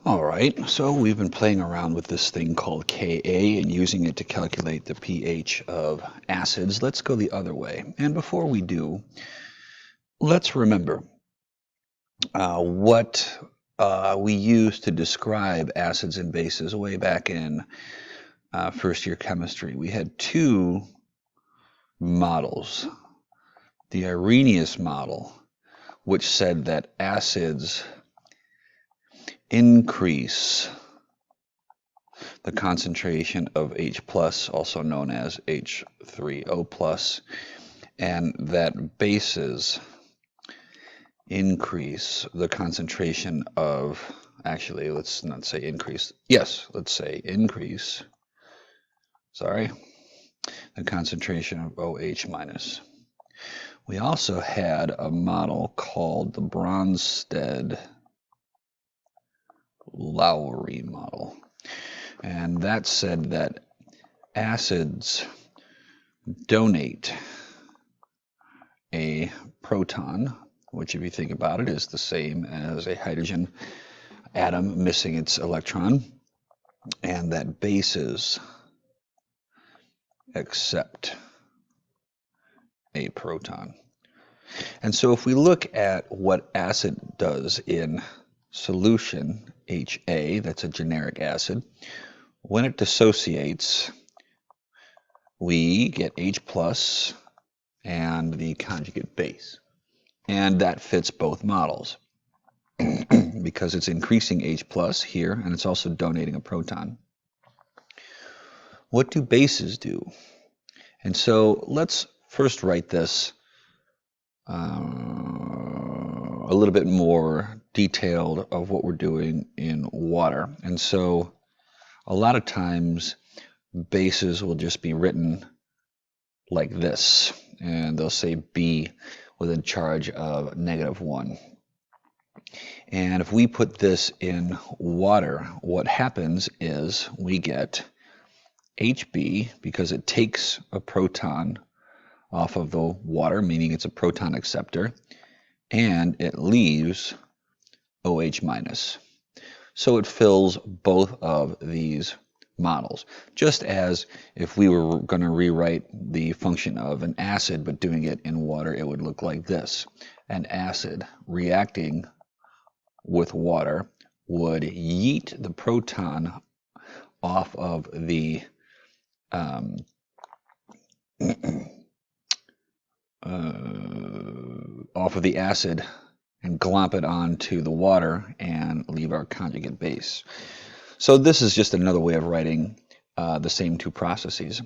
All right, so we've been playing around with this thing called Ka and using it to calculate the pH of acids. Let's go the other way. And before we do, let's remember what we used to describe acids and bases way back in first year chemistry. We had two models. The Arrhenius model, which said that acids increase the concentration of H+, also known as H3O+, and that bases increase the concentration of, actually, let's not say increase, yes, let's say increase, sorry, the concentration of OH-. We also had a model called the Bronsted-Lowry model. And that said that acids donate a proton, which if you think about it is the same as a hydrogen atom missing its electron, and that bases accept a proton. And so if we look at what acid does in solution, HA, that's a generic acid, when it dissociates, we get H+ and the conjugate base. And that fits both models because it's increasing H+ here, and it's also donating a proton. What do bases do? And so let's first write this a little bit more detailed of what we're doing in water. And so a lot of times bases will just be written like this, and they'll say B with a charge of -1. And if we put this in water, what happens is we get HB because it takes a proton off of the water, meaning it's a proton acceptor, and it leaves OH-. So it fills both of these models, just as if we were going to rewrite the function of an acid but doing it in water, it would look like this. An acid reacting with water would yeet the proton off of the acid and glomp it onto the water and leave our conjugate base. So this is just another way of writing the same two processes.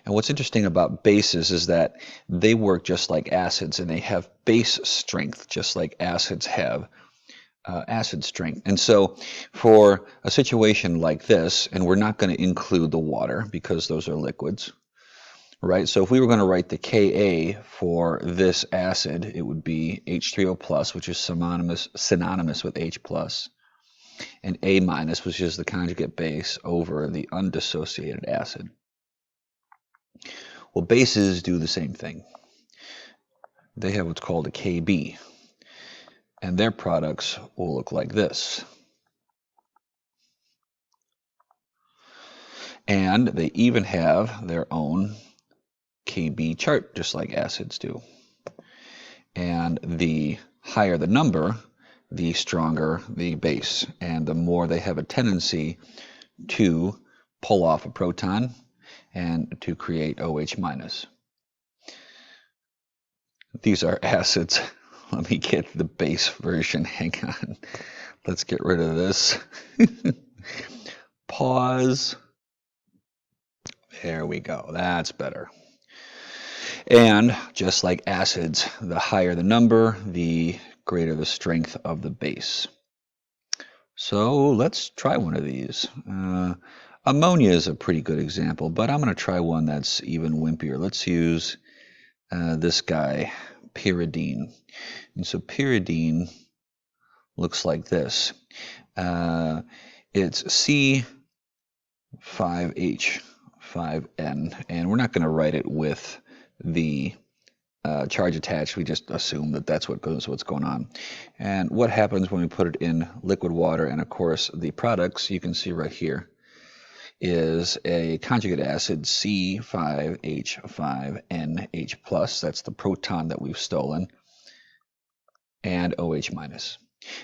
And what's interesting about bases is that they work just like acids, and they have base strength just like acids have acid strength. And so for a situation like this, and we're not going to include the water because those are liquids, right? So if we were going to write the Ka for this acid, it would be H3O+, which is synonymous with H+, and A-, which is the conjugate base over the undissociated acid. Well, bases do the same thing. They have what's called a Kb, and their products will look like this. And they even have their own Kb chart, just like acids do. And the higher the number, the stronger the base, and the more they have a tendency to pull off a proton and to create OH-. These are acids. Let me get the base version. Hang on. Let's get rid of this. Pause. There we go. That's better. And just like acids, the higher the number, the greater the strength of the base. So let's try one of these. Ammonia is a pretty good example, but I'm going to try one that's even wimpier. Let's use this guy, pyridine. And so pyridine looks like this. It's C5H5N, and we're not going to write it with the charge attached, we just assume that that's what's going on. And what happens when we put it in liquid water, and of course the products you can see right here is a conjugate acid C5H5NH+, that's the proton that we've stolen, and OH minus.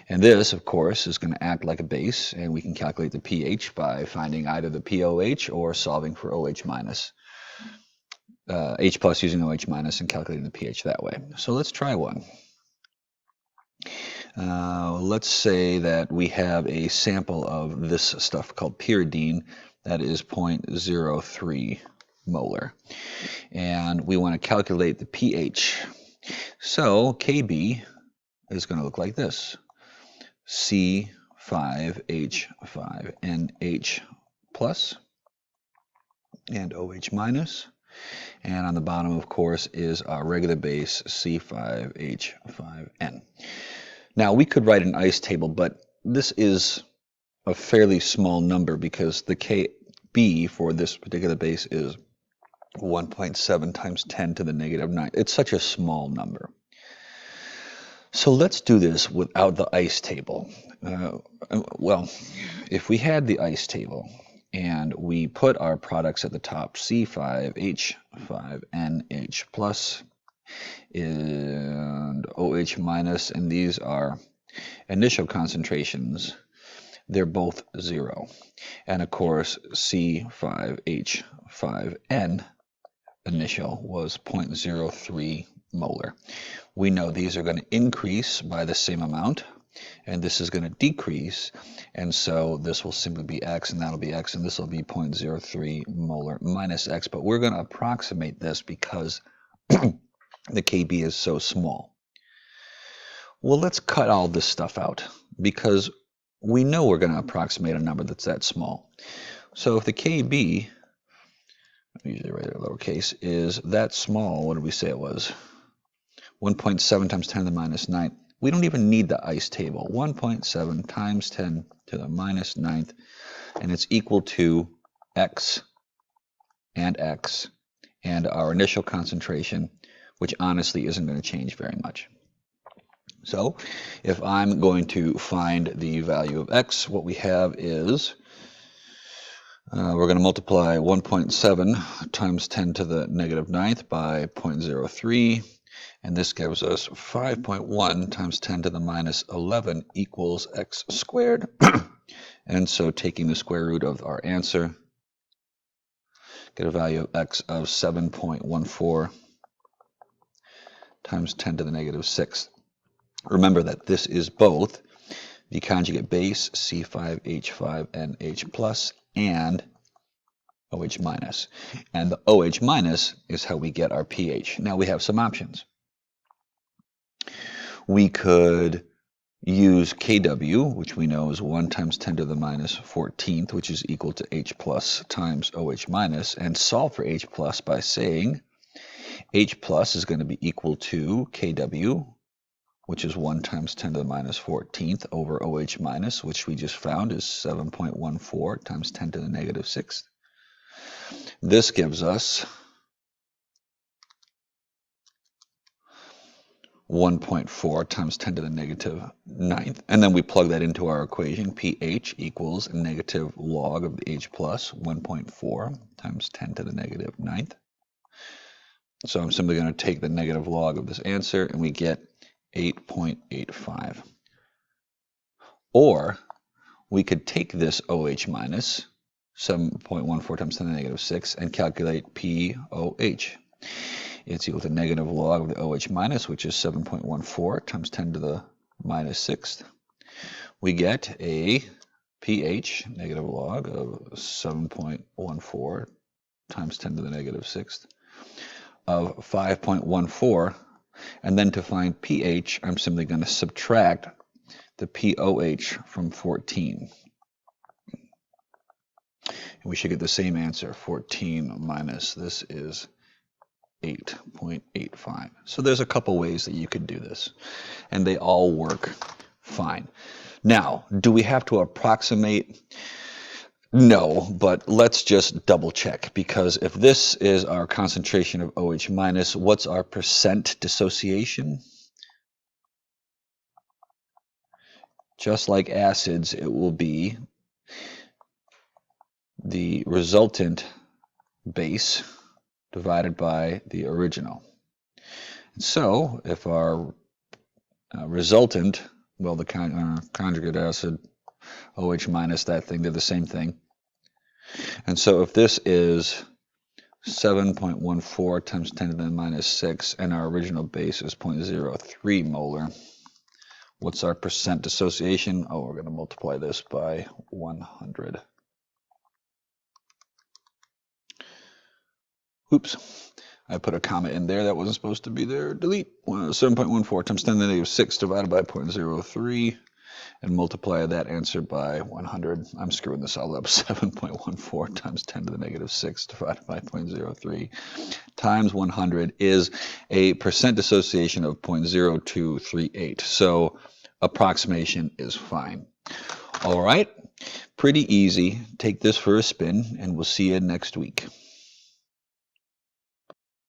And this, of course, is going to act like a base, and we can calculate the pH by finding either the pOH or solving for OH minus. H plus using OH minus and calculating the pH that way. So let's try one. Let's say that we have a sample of this stuff called pyridine that is 0.03 molar. And we want to calculate the pH. So Kb is going to look like this. C5H5NH plus and OH minus. And on the bottom, of course, is our regular base C5H5N. Now, we could write an ICE table, but this is a fairly small number because the Kb for this particular base is 1.7 times 10 to the negative 9. It's such a small number. So let's do this without the ICE table. Well, if we had the ICE table and we put our products at the top, C5H5NH plus and OH minus, and these are initial concentrations, they're both 0. And of course, C5H5N initial was 0.03 molar. We know these are going to increase by the same amount, and this is going to decrease, and so this will simply be X, and that'll be X, and this will be 0.03 molar minus X, but we're going to approximate this because the Kb is so small. Well, let's cut all this stuff out, because we know we're going to approximate a number that's that small. So if the Kb, I usually write it in lowercase, is that small, what did we say it was? 1.7 times 10 to the minus 9th. We don't even need the ICE table. 1.7 times 10 to the minus 9th, and it's equal to X, and our initial concentration, which honestly isn't going to change very much. So if I'm going to find the value of X, what we have is we're going to multiply 1.7 times 10 to the negative 9th by 0.03. And this gives us 5.1 times 10 to the minus 11 equals X squared. And so taking the square root of our answer, get a value of X of 7.14 times 10 to the negative 6th. Remember that this is both the conjugate base C5H5NH plus and OH minus. And the OH minus is how we get our pH. Now we have some options. We could use Kw, which we know is 1 times 10 to the minus 14th, which is equal to H plus times OH minus, and solve for H plus by saying H plus is going to be equal to Kw, which is 1 times 10 to the minus 14th over OH minus, which we just found is 7.14 times 10 to the negative 6th. This gives us 1.4 times 10 to the negative 9th. And then we plug that into our equation. pH equals negative log of the H plus 1.4 times 10 to the negative 9th. So I'm simply going to take the negative log of this answer, and we get 8.85. Or we could take this OH minus, 7.14 times 10 to the negative 6, and calculate pOH. It's equal to negative log of the OH minus, which is 7.14 times 10 to the minus 6th. We get a pH, negative log of 7.14 times 10 to the negative 6th of 5.14. And then to find pH, I'm simply going to subtract the pOH from 14. And we should get the same answer. 14 minus this is 8.85. So there's a couple ways that you could do this, and they all work fine. Now, do we have to approximate No, but let's just double check, because if this is our concentration of OH minus, what's our percent dissociation? Just like acids, it will be the resultant base divided by the original. So if our resultant, well, the conjugate acid, OH minus, that thing, they're the same thing. And so if this is 7.14 times 10 to the minus 6, and our original base is 0.03 molar, what's our percent dissociation? Oh, we're going to multiply this by 100. Oops. I put a comma in there that wasn't supposed to be there. Delete. 7.14 times 10 to the negative 6 divided by 0.03, and multiply that answer by 100. I'm screwing this all up. 7.14 times 10 to the negative 6 divided by 0.03 times 100 is a percent dissociation of 0.0238. So approximation is fine. All right. Pretty easy. Take this for a spin, and we'll see you next week.